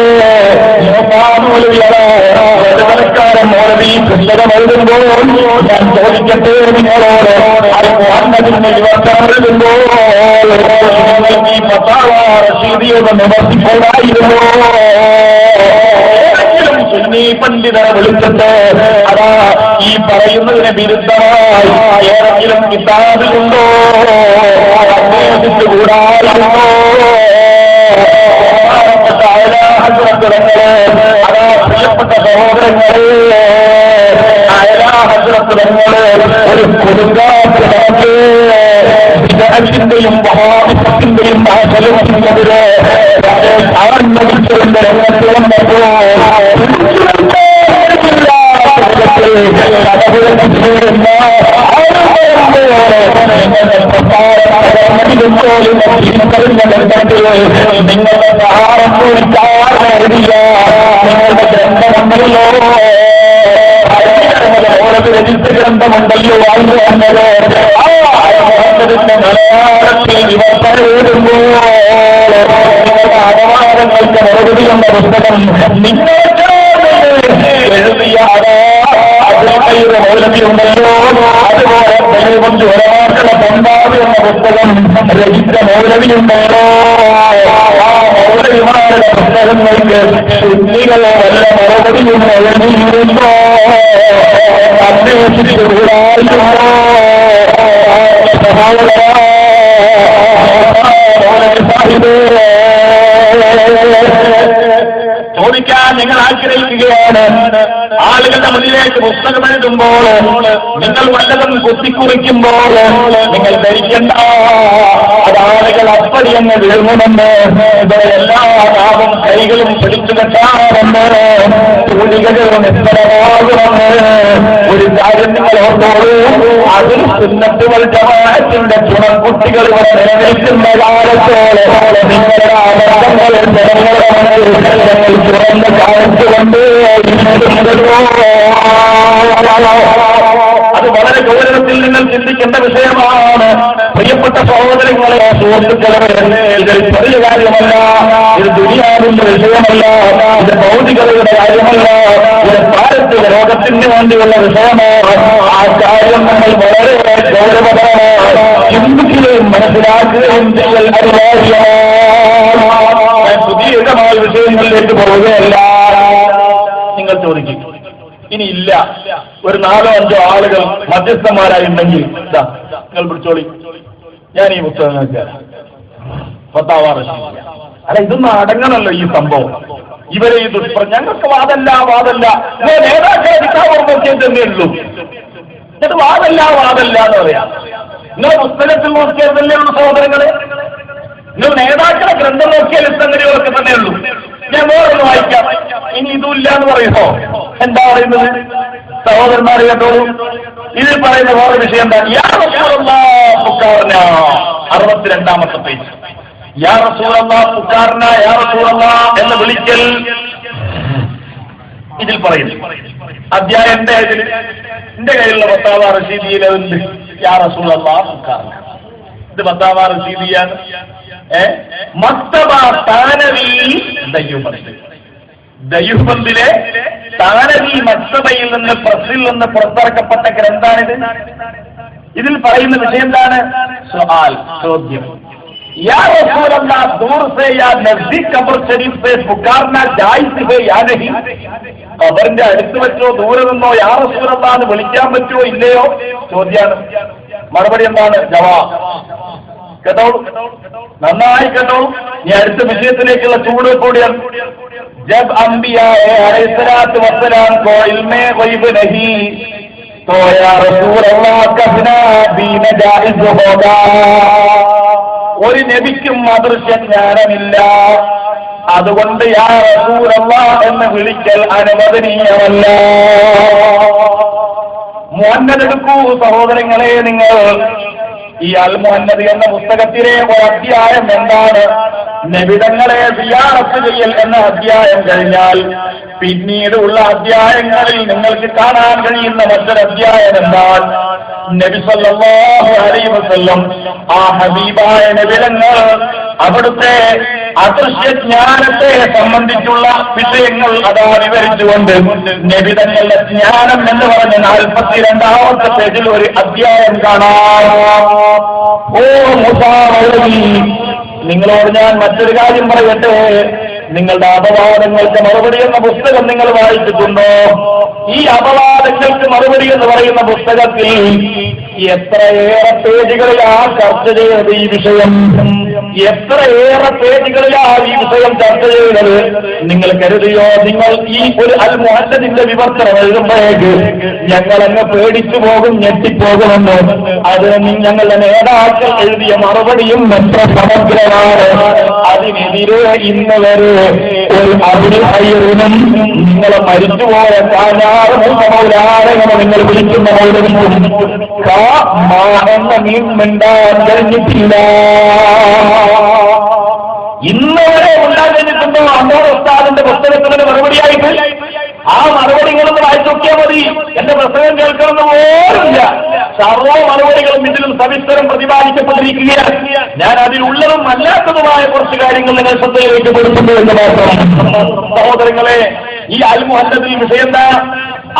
മൗലവിക്കാരൻ മൗലവി പുസ്തകം എഴുതുമ്പോൾ ഞാൻ ചോദിക്കട്ടെ നിങ്ങളോട്, അത് മുഹമ്മദിന്റെ വിവർത്തനം എഴുതുമ്പോൾ ഈ ഫത്താവ റഷീദിയുടെ നിവർത്തിപ്പോടായിരുന്നു? സുന്നി പണ്ഡിതരെ വിളിച്ചിട്ട് അതാ ഈ പറയുന്നതിന് വിരുദ്ധമായി ഏതെങ്കിലും കിതാബിലുണ്ടോ അന്വേഷിച്ചുകൂടായിരുന്നോ? അതാ പ്രിയപ്പെട്ട സഹോദരങ്ങളെ, ഹസ്രത്തുകളെ ഒരു കൊടുങ്കാറ്റിന്റെയും വഹാബിസത്തിന്റെയും ആശലത്തിനെതിരെ ആത്മവിശ്വന്റെ രംഗത്ത് വന്നപ്പോ നിങ്ങളുടെ സഹാരം എഴുതിയ നിങ്ങളുടെ ഗ്രന്ഥമുണ്ടല്ലോ, രജിസ്റ്റർ ഗ്രന്ഥമുണ്ടല്ലോ വാങ്ങി വന്നത്, ആ മുഹമ്മദിന്റെ മലയാളത്തിൽ വിവർത്തനം എഴുതുമ്പോൾ നിങ്ങളുടെ അപവാദങ്ങൾക്ക് മറുപടി എന്ന പുസ്തകം നിങ്ങൾക്ക് എഴുതിയ മൗലവിയുണ്ടല്ലോ, അതുപോലെ ദൈവം ഒരാളുടെ ബന്ധാവ് എന്ന പുസ്തകം രചിച്ച മൗലവിയുണ്ടല്ലോ. ആ മൗലവിമാരുടെ പുസ്തകങ്ങൾക്ക് സുന്നികളെ വല്ല മറുപടിയും എഴുതിയിരുന്നോ? അന്വേഷിച്ചുകൂടായിരുന്നോ? പഠിപ്പിക്കാൻ ഞങ്ങൾ ആഗ്രഹിക്കുകയാണ്. ആളുകളുടെ മുന്നിലേക്ക് പുസ്തകം എഴുതുമ്പോൾ, നിങ്ങൾ വല്ലതും കുത്തിക്കുറിക്കുമ്പോൾ നിങ്ങൾ ധരിക്കണ്ട അതാളുകൾ അപ്പടി എന്ന് വീഴുമെന്ന്, എല്ലാ നാവും കൈകളും പിടിച്ചു കെട്ടാമെന്ന്, തൂലികകളും എത്രമാകുമെന്ന് ഒരു കാര്യം നിങ്ങൾ ഓർത്തോളൂ. അതിൽ സുന്നത്തുകൾ ജമാഅത്തിന്റെ ചുണക്കുട്ടികൾ ഇവിടെ നിലനിൽക്കുന്ന കാലത്തോളം നിങ്ങളുടെ അബദ്ധങ്ങളിൽ ജനങ്ങൾ തുറന്ന് കാണിച്ചുകൊണ്ട് അത് വളരെ ഗൗരവത്തിൽ നിങ്ങൾ ചിന്തിക്കേണ്ട വിഷയമാണ്. പ്രിയപ്പെട്ട സഹോദരങ്ങളെ, സുഹൃത്തുക്കളെ, ഇതൊരു ചെറിയ കാര്യമല്ല, ഇത് ദുനിയാവിന്റെ വിഷയമല്ല, ഇത് ഭൗതികതയുടെ കാര്യമല്ല, ഇത് പാരത്രിക ലോകത്തിന് വേണ്ടിയുള്ള വിഷയമാണ്. ആ കാര്യം നമ്മൾ വളരെ ഗൗരവമാണ് ചിന്തിക്കുകയും മനസ്സിലാക്കുകയും ചെയ്യൽ അനിവാര്യമാണ്. പുതിയമായ വിഷയങ്ങളിലേക്ക് പോവുകയല്ല. നിങ്ങൾ ചോദിക്കും, ഇനി ഇല്ല ഒരു 4-5 ആളുകൾ മധ്യസ്ഥന്മാരായിട്ടുണ്ടെങ്കിൽ നിങ്ങൾ പിടിച്ചോളി, ഞാൻ ഈ പുസ്തകങ്ങൾക്ക് ഫത്താവ റഷീദിയ. അല്ല, ഇതൊന്നും അടങ്ങണല്ലോ ഈ സംഭവം. ഇവരെ ഈ ഞങ്ങൾക്ക് വാദല്ല നേതാക്കളെ കിതാബ് നോക്കിയത് തന്നെ ഉള്ളൂ. എന്നിട്ട് വാദല്ല എന്ന് പറയാം. നിങ്ങൾ പുസ്തകത്തിൽ നോക്കിയതല്ലേ ഉള്ളൂ സഹോദരങ്ങളെ. നിങ്ങൾ നേതാക്കളെ ഗ്രന്ഥം നോക്കിയാൽ സംഗതികളൊക്കെ തന്നെ ഉള്ളൂ. ഞാൻ വേറൊന്ന് വായിക്കാം. ഇനി ഇതുമില്ല എന്ന് പറയുമോ? എന്താ പറയുന്നത് സഹോദരന്മാർ കേട്ടോളൂ. ഇതിൽ പറയുന്ന വേറെ വിഷയം എന്താ? 62-ാമത്തെ പേജ്. യാ റസൂലല്ലാഹ് പുക്കാർന, യാ റസൂലല്ലാഹ് എന്ന് വിളിക്കൽ ഇതിൽ പറയുന്നു. അധ്യായം എന്റെ കയ്യിലുള്ള ഫത്താവ റഷീദിയിൽ ഉണ്ട്. യാ റസൂലല്ലാഹ് പുക്കാർന, ഇത് ഫത്താവ റഷീദിയാണ്. മക്തബ താനവി ദയ്യൂബന്ദിലെ താനവി മക്തബയിൽ നിന്ന് പ്രസിൽ നിന്ന് പുറത്തിറക്കപ്പെട്ട ഗ്രന്ഥാണിത്. ഇതിൽ പറയുന്ന വിഷയം എന്താണ്? സുആൽ, ചോദ്യം. या रसूल अल्लाह, दूर से या नजदीक कब्र शरीफ से पुकारना जायज है या नहीं? ഖബറിന്റെ അടുത്ത് വെച്ചോ ദൂരെ നിന്നോ യാ റസൂലല്ലാഹ് എന്ന് വിളിക്കാൻ പറ്റുമോ ഇല്ലയോ ചോദ്യാണ്. മറുപടി എന്താണ്? ജവാബ്. കേട്ടോളൂ, നന്നായി കേട്ടോളൂ. ഈ അടുത്ത വിഷയത്തിലേക്കുള്ള ചൂട് കൂടിയാണ്. ജബ് അംബിയായെ അലൈഹിസ്സലാത്തു വസ്സലാം കോ ഇൽമേ ഗൈബ് നഹീ तो या रसूल अल्लाह कहना दीन जायज होगा. ഒരു നബിക്കും അദൃശ്യ ജ്ഞാനമില്ല, അതുകൊണ്ട് യാ റസൂലല്ലാഹ് എന്ന് വിളിക്കൽ അനുവദനീയമല്ല. മുഹമ്മദ് എടുക്കൂ സഹോദരങ്ങളെ. നിങ്ങൾ ഈ അൽ മുഹമ്മദ് എന്ന പുസ്തകത്തിലെ ഒരു അധ്യായം എന്താണ്? നബിതങ്ങളെ സിയാറത്ത് ചെയ്യൽ എന്ന അധ്യായം കഴിഞ്ഞാൽ പിന്നീട് ഉള്ള അധ്യായങ്ങളിൽ നിങ്ങൾക്ക് കാണാൻ കഴിയുന്ന മറ്റൊരു അധ്യായം എന്താണ്? നബി സല്ലല്ലാഹു അലൈഹി വസല്ലം ആ ഹബീബായ നബിതങ്ങൾ അവിടുത്തെ അദൃശ്യജ്ഞാനത്തെ സംബന്ധിച്ചുള്ള വിഷയങ്ങൾ അതാ വിവരിച്ചുകൊണ്ട് നബിതങ്ങളുടെ ജ്ഞാനം എന്ന് പറഞ്ഞ 42-ാമത്തെ പേജിൽ ഒരു അധ്യായം കാണാം. ഓ മൂസാ നബി, നിങ്ങളോട് ഞാൻ മറ്റൊരു കാര്യം പറയട്ടെ. നിങ്ങളുടെ അപവാദങ്ങൾക്ക് മറുപടി എന്ന പുസ്തകം നിങ്ങൾ വായിച്ചിട്ടുണ്ടോ? ഈ അപവാദങ്ങൾക്ക് മറുപടി എന്ന് പറയുന്ന പുസ്തകത്തിൽ എത്രയേറെ പേജുകളിലാ ചർച്ച ചെയ്തത് ഈ വിഷയം. എത്രയേറെ പേജുകളിലാ ഈ വിഷയം ചർച്ച ചെയ്തത്. നിങ്ങൾ കരുതിയോ നിങ്ങൾ ഈ ഒരു അൽ മുഹമ്മദിന്റെ വിവർത്തനം എഴുതുമ്പോഴേക്ക് ഞങ്ങളങ്ങ് പേടിച്ചു പോകും, ഞെട്ടിപ്പോകുമെന്ന്? അത് ഞങ്ങളുടെ നേതാക്കൾ എഴുതിയ മറുപടിയും എത്ര സമഗ്രമാണ്. അതിനെതിരെ ഇന്ന് വരെ ഒരു അഭിനയനും നിങ്ങളെ മരിച്ചുപോയ നിങ്ങൾ വിളിക്കുന്ന എന്ന മീൻ മിണ്ടാൻ കഴിഞ്ഞിട്ടില്ല. ഇന്ന് വരെ ഉണ്ടാക്കിയിട്ടുണ്ടോ അന്നോർ ഉസ്താദിന്റെ പുസ്തകത്തിന് മറുപടിയായിട്ട്? ആ മറുപടികളൊന്ന് വായിച്ചു നോക്കിയാൽ മതി. എന്റെ പ്രസംഗം കേൾക്കണമെന്ന് പോലുമില്ല. സർവ്വ മറുപടികളും ഇതിലും സവിസ്തരം പ്രതിപാദിക്കപ്പെട്ടിരിക്കുകയാണ്. ഞാൻ അതിലുള്ളതും അല്ലാത്തതുമായ കുറച്ച് കാര്യങ്ങൾ നിങ്ങൾ ശ്രദ്ധയിലേക്ക് പെടുത്തുന്നു എന്ന് മാത്രം. സഹോദരങ്ങളെ, ഈ അൽ മുഹമ്മദിൽ വിഷയം എന്താ?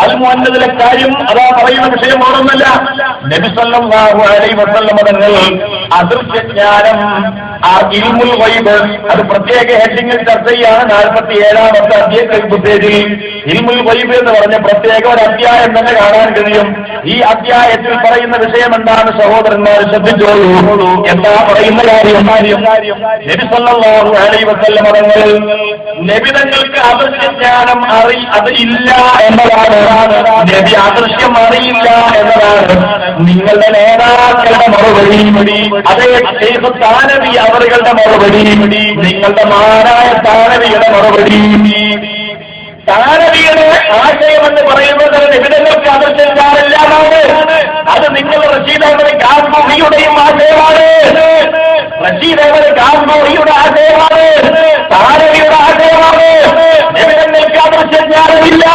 അൽ മുഅന്നദിലെ കാര്യം അതാ പറയുന്ന വിഷയം ഓർമ്മല്ല. നബി സല്ലല്ലാഹു അലൈഹി വസല്ലം തങ്ങൾ അദൃശ്യജ്ഞാനം ഇൽമുൽ ഗൈബ് അത് പ്രത്യേക ഹെഡിങ്ങിൽ ചർച്ച ചെയ്യാണ് 47ാമത്തെ അധ്യായത്തിൽ. ഇൽമുൽ ഗൈബ് എന്ന് പറഞ്ഞ പ്രത്യേക ഒരു അധ്യായം തന്നെ കാണാൻ കഴിയും. ഈ അധ്യായത്തിൽ പറയുന്ന വിഷയം എന്താണ് സഹോദരന്മാർ ശ്രദ്ധിച്ചോളൂ. എന്താ പറയുന്ന കാര്യം? നബി സല്ലല്ലാഹു അലൈഹി വസല്ലം തങ്ങൾ നബി തങ്ങൾക്ക് അദൃശ്യജ്ഞാനം അത് ഇല്ല എന്നതാണ്. നബി അദൃശ്യം അറിയില്ല എന്നതാണ് നിങ്ങളുടെ നേതാക്കളുടെ മറുപടി. അതേ ശൈഖ് താനവി അവരുടെ മറുപടി, നിങ്ങളുടെ മഹാനായ താനവിയുടെ മറുപടി. താനവിയുടെ ആശയമെന്ന് പറയുന്നത് നബിതങ്ങൾക്ക് അദൃശ്യജ്ഞാനമില്ലാതാണ്. അത് നിങ്ങൾ റഷീദ് അഹമ്മദ് ഗാംഗുഹിയുടെയും ആശയമാണ്. റഷീദ് അഹമ്മദ് ഗാംഗുഹിയുടെ ആശയമാണ്, താനവിയുടെ ആശയമാണ്. നബിതങ്ങൾക്ക് അദൃശ്യജ്ഞാനമില്ല.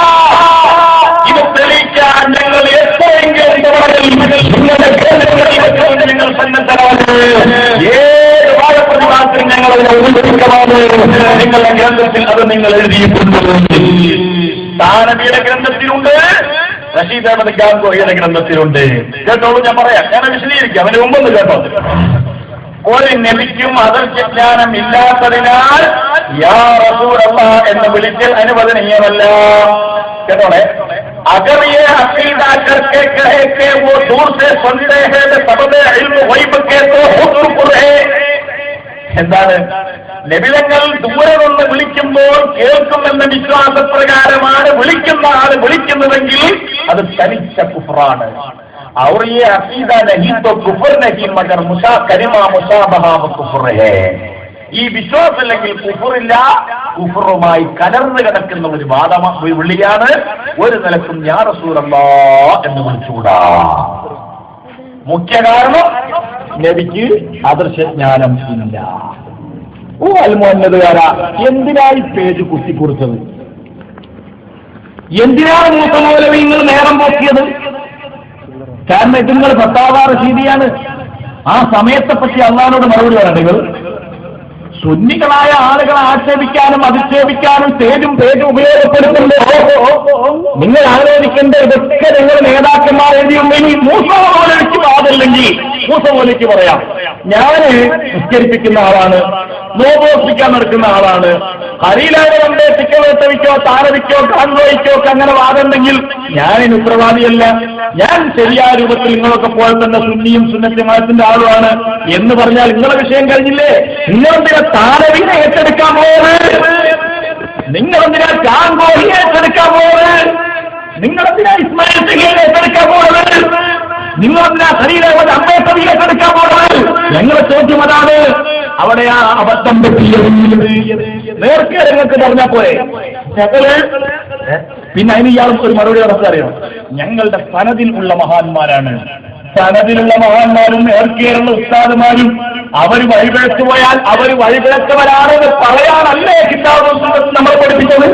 ഇത് തെളിയിക്കാൻ ഞങ്ങൾ എത്രയെങ്കിലും നിങ്ങളുടെ കേന്ദ്രങ്ങളിൽ നിങ്ങൾ സന്നദ്ധരാണ്. ഏത് വാദപ്രതിവാദത്തിൽ ഞങ്ങൾ അതിനെ ഉൾപ്പെടുത്തമാണ്. നിങ്ങളുടെ ഗ്രന്ഥത്തിൽ അത് നിങ്ങൾ എഴുതിയിട്ടുണ്ട്. താനവിയുടെ ഗ്രന്ഥത്തിലുണ്ട്, റഷീദ് അഹമ്മദ് ഗാംഗുഹിയുടെ ഗ്രന്ഥത്തിലുണ്ട്. കേട്ടോളൂ, ഞാൻ പറയാം, ഞാൻ വിശദീകരിക്കാം. അതിന് മുമ്പൊന്ന് കേട്ടോ. ഒരു നബിക്കും അദൃശ്യജ്ഞാനം ഇല്ലാത്തതിനാൽ യാ റസൂലല്ലാഹ് എന്ന് വിളിക്കൽ അനുവദനീയമല്ല. കേട്ടോളെ, अगर ये अकीदा करके कहे कि वो दूर से सुनते हैं सबब इल्म गैब के तो हुक्म है. എന്താണ്? നബിതങ്ങൾ ദൂരെ നിന്ന് വിളിക്കുമ്പോൾ കേൾക്കുമെന്ന വിശ്വാസപ്രകാരമാണ് വിളിക്കുന്ന ആള് വിളിക്കുന്നതെങ്കിൽ അത് തനിച്ച കുഫറാണ്. और ये अकीदा नहीं तो कुफर नहीं मगर कलिमा मुशाबहा कुफर है. ഈ വിശ്വാസമില്ലെങ്കിൽ കുഫറില്ല, കുഫറുമായി കലർന്നു കിടക്കുന്ന ഒരു വിളിയാണ്. ഒരു നിലക്കും യാ റസൂലല്ലാഹ് എന്ന് വിളിച്ചുകൂടാ. മുഖ്യ കാരണം നബിക്ക് അദൃശ്യജ്ഞാനം ഇല്ല. ഓ അൽ മുഅന്നദുകാരാ, എന്തിനായി പേജ് കുത്തിക്കുറിച്ചത്? എന്തിനാണ് മൂത്ത മൗലവി നിങ്ങൾ നേരം പോക്കിയത്? കാരണം ഇത് നിങ്ങൾ ഫത്താവ റഷീദിയാണ്. ആ സമയത്തെ പറ്റി അള്ളാഹുവിനോട് മറുപടി പറയണം. നിങ്ങൾ സുന്നികളായ ആളുകളെ ആക്ഷേപിക്കാനും അധിക്ഷേപിക്കാനും സ്റ്റേജും പേജും ഉപയോഗപ്പെടുത്തുമ്പോൾ നിങ്ങൾ ആലോചിക്കേണ്ട ഇതൊക്കെ നിങ്ങൾ നേതാക്കന്മാർ എഴുതിയുണ്ടെങ്കിൽ മൂസ മൗലവിക്ക് വാദമില്ലെങ്കിൽ മൂസ മൗലവിക്ക് പറയാം, ഞാന് നിസ്കരിപ്പിക്കുന്ന ആളാണ്, നോബോസിക്കാൻ നടക്കുന്ന ആളാണ്, ഹരിലാവരുടെ ചിക്കവെട്ടവിക്കോ താരവിക്കോ കാൺവോയ്ക്കോ ഒക്കെ അങ്ങനെ വാദമുണ്ടെങ്കിൽ ഞാനിന് ഉത്തരവാദിയല്ല. ഞാൻ ശരിയായ രൂപത്തിൽ നിങ്ങളൊക്കെ പോലെ തന്നെ സുന്നിയും സുന്നത്തിമാത്തിന്റെ ആളുമാണ് എന്ന് പറഞ്ഞാൽ നിങ്ങളുടെ വിഷയം കഴിഞ്ഞില്ലേ? നിങ്ങളെന്തിനാ താരവിനെ ഏറ്റെടുക്കാൻ പോകുന്നത്? നിങ്ങളെന്തിനാ കാൺവോയെ ഏറ്റെടുക്കാൻ പോകുന്നത്? നിങ്ങളെന്തിനാ ഇസ്മായിൽ സിംഗിനെ ഏറ്റെടുക്കാൻ പോകുന്നത്? നിങ്ങളെന്തിനാ ഹരിലാവരുടെ അംബേദ്കറിനെ ഏറ്റെടുക്കാൻ പോകുന്നത്? ഞങ്ങളുടെ ചോദ്യം അതാണ്. അവിടെയാ അബദ്ധം പറ്റിയത്. നേർക്കെ നിങ്ങൾക്ക് പറഞ്ഞാൽ പോലെ പിന്നെ അതിന് ഇയാളും ഒരു മറുപടി അറിയാം. ഞങ്ങളുടെ സനദിൽ ഉള്ള മഹാന്മാരാണ്. സനദിലുള്ള മഹാന്മാരും നേർക്കേറുള്ള ഉസ്താദുമാരും അവർ വഴിപിഴച്ചു പോയാൽ അവർ വഴിപിഴച്ചവരാണെന്ന് പറയാനല്ലേ കിതാബ് നമ്മൾ പഠിപ്പിച്ചത്?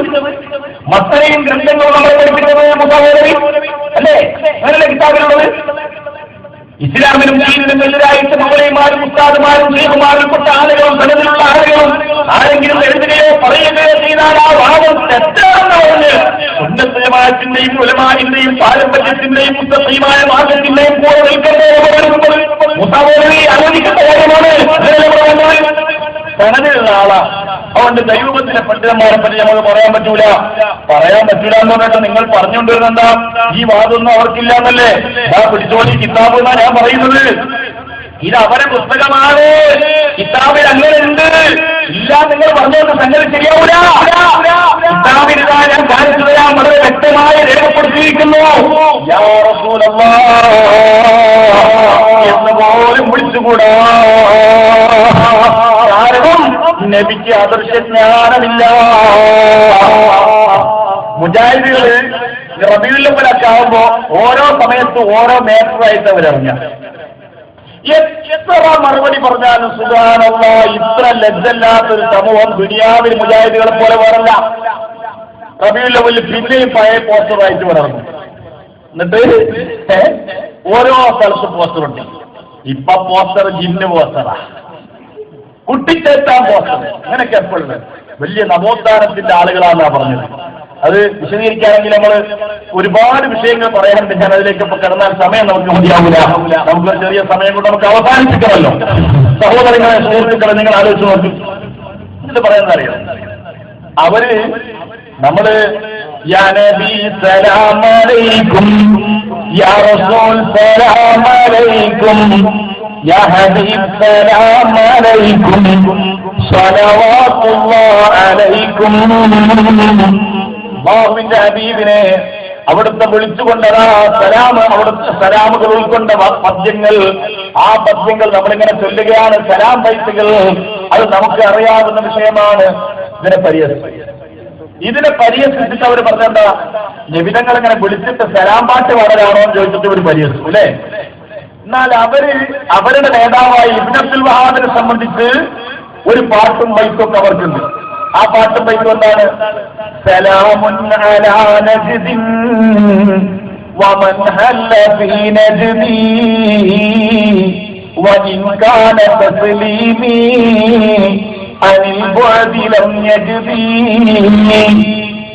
മത്തനെയും ഗ്രന്ഥങ്ങളും നമ്മൾ പഠിപ്പിച്ചത് മുതലി അല്ലേ? അങ്ങനല്ലേ കിതാബിലുള്ളത്? ഇസ്ലാമിനും ദീനിനും എതിരായിട്ട് മൗലവിമാരും ഉസ്താദുമാരും ഷെയ്ഖുമാരും പെട്ട ആളുകളും സനദിലുള്ള ആളുകളും ആരെങ്കിലും എഴുതുകയോ പറയുകയോ ചെയ്താൽ ആ വാദം തെറ്റാണെന്ന് പറഞ്ഞ് സുന്നത്ത് ജമാഅത്തിന്റെയും ഉലമാഇന്റെയും പാരമ്പര്യത്തിന്റെയും മുസ്തഖീമായ മാർഗത്തിന്റെയും കൂടെ നിൽക്കേണ്ടത് മുസാവി ആലോചിക്കേണ്ട കാര്യമാണ്. സനദിലുള്ള ആളാ. അതുകൊണ്ട് ദൈവത്തിന്റെ പണ്ഡിതന്മാരെ പറ്റി നമുക്ക് പറയാൻ പറ്റൂല എന്ന് പറഞ്ഞിട്ട് നിങ്ങൾ പറഞ്ഞുകൊണ്ടിരുന്നെന്താ? ഈ വാദമൊന്നും അവർക്കില്ല എന്നല്ലേ? പിടിച്ചോളി കിതാബ് എന്നാ ഞാൻ പറയുന്നത്. ഇത് അവരെ പുസ്തകമാണ്, കിതാബിൽ അങ്ങനെ ഉണ്ട്. ഇല്ല നിങ്ങൾ പറഞ്ഞോണ്ട് സംഗതി ശരിയാവൂല. കിതാബിൽ ഞാൻ കാണിച്ചു തരാൻ വളരെ വ്യക്തമായി രേഖപ്പെടുത്തിയിരിക്കുന്നു. യാ റസൂലല്ലാഹ് എന്ന് പോലും വിളിച്ചുകൂടാ. കാരണം നബിക്ക് അദൃശ്യജ്ഞാനമില്ല. മുജാഹിദുകള് റബീഉൽ അവ്വലൊക്കെ ആവുമ്പോ ഓരോ സമയത്ത് ഓരോ മേറ്ററായിട്ട് അവരറിഞ്ഞ എത്ര മറുപടി പറഞ്ഞാലും സുബ്ഹാനല്ലാഹ് ഇത്ര ലജ്ജല്ലാത്തൊരു സമൂഹം ദുനിയാവിൽ മുജാഹിദുകളെ പോലെ വേറല്ല. റബീഉൽ അവ്വലിൽ പിന്നെയും പഴയ പോസ്റ്ററായിട്ട് വളർന്നു. എന്നിട്ട് ഓരോ സ്ഥലത്ത് പോസ്റ്ററുണ്ട്. ഇപ്പൊ പോസ്റ്റർ ജിന്ന് പോസ്റ്ററാ, കുട്ടിച്ചേത്താൻ പോസ്റ്റർ, അങ്ങനെയൊക്കെ എപ്പോഴും വലിയ നവോത്ഥാനത്തിന്റെ ആളുകളാണെന്നാ പറഞ്ഞത്. അത് വിശദീകരിക്കുകയാണെങ്കിൽ നമ്മൾ ഒരുപാട് വിഷയങ്ങൾ പറയാനുണ്ട്. ഞാൻ അതിലേക്ക് ഇപ്പൊ കിടന്നാൽ സമയം നമുക്ക് മതിയാവില്ല. നമുക്ക് ചെറിയ സമയം കൊണ്ട് നമുക്ക് അവസാനിപ്പിക്കണമല്ലോ. സഹോദരങ്ങളെ, സുഹൃത്തുക്കളെ, നിങ്ങൾ ആലോചിച്ച് നോക്കി. ഇത് പറയുന്നത് അറിയാം, അവര് നമ്മള് യാ നബി സലാം അലൈക്കും, യാ റസൂൽ സലാം അലൈക്കും, യാ ഹബീബ് സലാം അലൈക്കും, സ്വലവാത്തുല്ലാഹി അലൈക്കും. അല്ലാഹുവിന്റെ ഹബീബിനെ അവിടുത്തെ വിളിച്ചുകൊണ്ടതാ അവിടുത്തെ സലാമുകൾ ഉൾക്കൊണ്ട പദ്യങ്ങൾ, ആ പദ്യങ്ങൾ നമ്മളിങ്ങനെ ചൊല്ലുകയാണ്. സലാം ബൈത്തുകൾ, അത് നമുക്ക് അറിയാവുന്ന വിഷയമാണ്. ഇതിനെ പരിഹസിച്ചിട്ട് അവർ പറഞ്ഞെന്താ, നബിതങ്ങൾ ഇങ്ങനെ വിളിച്ചിട്ട് സലാം പാട്ട് പാടലാണോ എന്ന് ചോദിച്ചിട്ട് ഒരു പരിഹസിച്ചു അല്ലേ. എന്നാൽ അവരുടെ നേതാവായ ഇബ്നു അബ്ദുൽ വഹാബിനെ സംബന്ധിച്ച് ഒരു പാട്ടും ബൈത്തും അവർക്കുണ്ട്. ആ പാട്ടും ബൈത്തും എന്താണ്? സലാമുൻ അലാ നജ്ദിൻ വമൻ ഹല്ല ഫീ നജ്ദി വഇൻ കാന തസ്ലീമി അനിൽ ബഅദി ലം യജ്ദി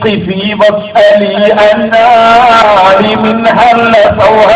ഖിഫി വസ്അലി അന്നാ മിൻ ഹല്ല സൗഹ